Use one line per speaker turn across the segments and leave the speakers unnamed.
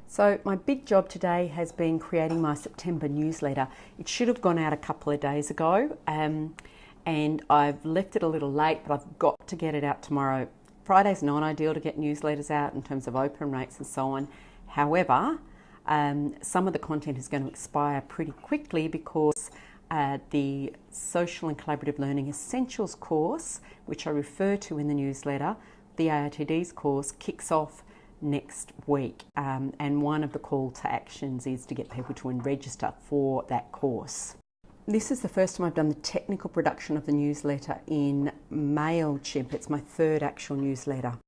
So my big job today has been creating my September newsletter. It should have gone out a couple of days ago and I've left it a little late, but I've got to get it out tomorrow. Friday's not ideal to get newsletters out in terms of open rates and so on. However, some of the content is going to expire pretty quickly because the Social and Collaborative Learning Essentials course, which I refer to in the newsletter, the AITD's course, kicks off next week. And one of the call to actions is to get people to register for that course. This is the first time I've done the technical production of the newsletter in Mailchimp. It's my third actual newsletter.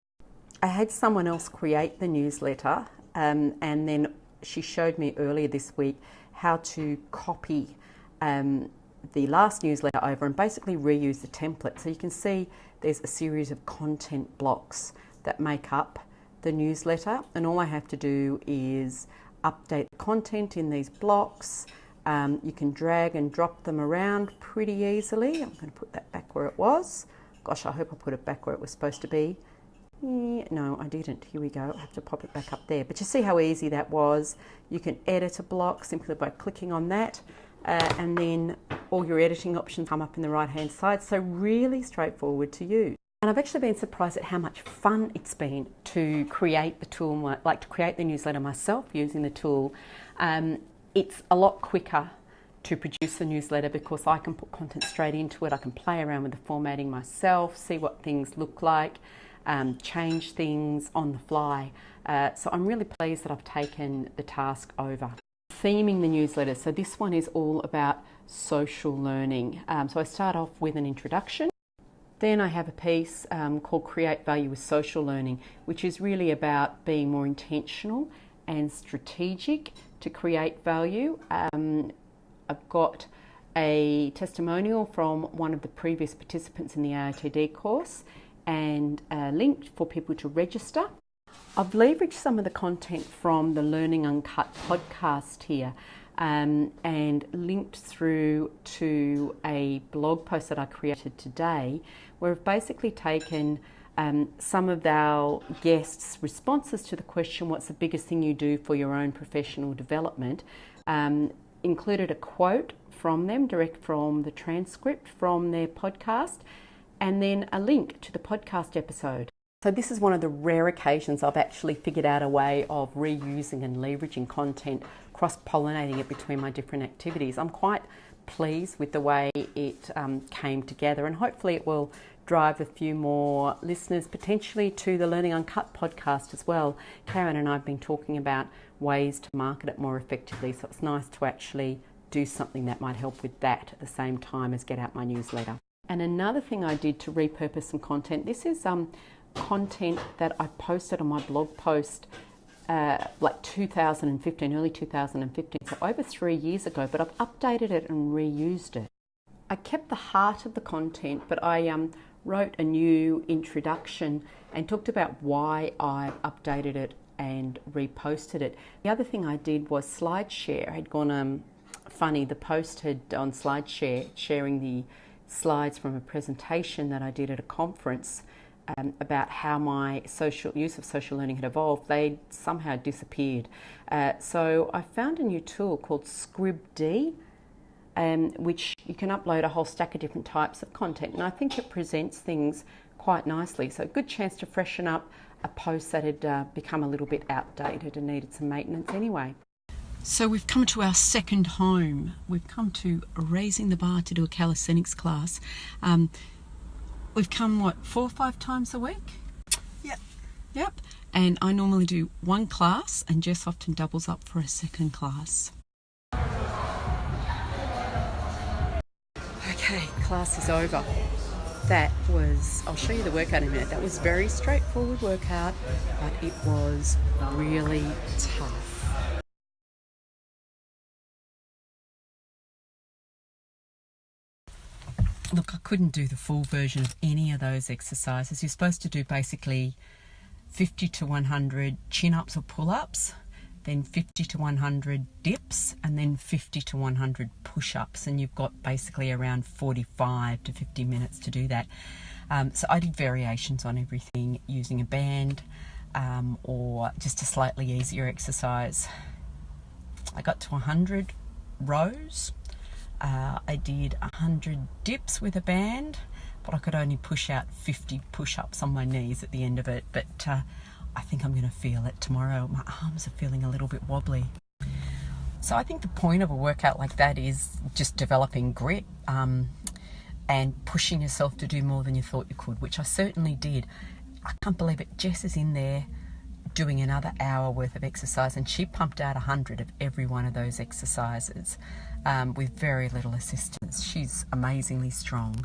I had someone else create the newsletter and then she showed me earlier this week how to copy the last newsletter over and basically reuse the template. So you can see there's a series of content blocks that make up the newsletter, and all I have to do is update the content in these blocks. You can drag and drop them around pretty easily. I'm going to put that back where it was. Gosh, I hope I put it back where it was supposed to be. No, I didn't. Here we go. I have to pop it back up there. But you see how easy that was. You can edit a block simply by clicking on that. And then all your editing options come up in the right hand side, so really straightforward to use. And I've actually been surprised at how much fun it's been to create the tool, like to create the newsletter myself using the tool. It's a lot quicker to produce a newsletter because I can put content straight into it. I can play around with the formatting myself, see what things look like, change things on the fly. So I'm really pleased that I've taken the task over. Theming the newsletter. So this one is all about social learning. So I start off with an introduction. Then I have a piece called Create Value with Social Learning, which is really about being more intentional and strategic to create value. I've got a testimonial from one of the previous participants in the AITD course and a link for people to register. I've leveraged some of the content from the Learning Uncut podcast here and linked through to a blog post that I created today where I've basically taken some of our guests' responses to the question, what's the biggest thing you do for your own professional development, included a quote from them, direct from the transcript from their podcast, and then a link to the podcast episode. So this is one of the rare occasions I've actually figured out a way of reusing and leveraging content, cross-pollinating it between my different activities. I'm quite pleased with the way it came together, and hopefully it will drive a few more listeners potentially to the Learning Uncut podcast as well. Karen and I have been talking about ways to market it more effectively, so it's nice to actually do something that might help with that at the same time as get out my newsletter. And another thing I did to repurpose some content, this is content that I posted on my blog post like 2015, early 2015, so over 3 years ago, but I've updated it and reused it. I kept the heart of the content, but I wrote a new introduction and talked about why I've updated it and reposted it. The other thing I did was SlideShare. I had gone funny, the post had on SlideShare, sharing the slides from a presentation that I did at a conference about how my use of social learning had evolved. They somehow disappeared. So I found a new tool called Scribd, which you can upload a whole stack of different types of content, and I think it presents things quite nicely. So a good chance to freshen up a post that had become a little bit outdated and needed some maintenance anyway. So we've come to our second home. We've come to Raising the Bar to do a calisthenics class. We've come, 4 or 5 times a week? Yep. And I normally do one class, and Jess often doubles up for a second class. Okay, class is over. That was, I'll show you the workout in a minute. That was very straightforward workout, but it was really tough. Look, I couldn't do the full version of any of those exercises. You're supposed to do basically 50 to 100 chin-ups or pull-ups, then 50 to 100 dips, and then 50 to 100 push-ups. And you've got basically around 45 to 50 minutes to do that. So I did variations on everything using a band. or just a slightly easier exercise. I got to 100 rows. I did 100 dips with a band, but I could only push out 50 push-ups on my knees at the end of it. But I think I'm going to feel it tomorrow. My arms are feeling a little bit wobbly. So I think the point of a workout like that is just developing grit and pushing yourself to do more than you thought you could, which I certainly did. I can't believe it. Jess is in there doing another hour worth of exercise, and she pumped out 100 of every one of those exercises with very little assistance. She's amazingly strong.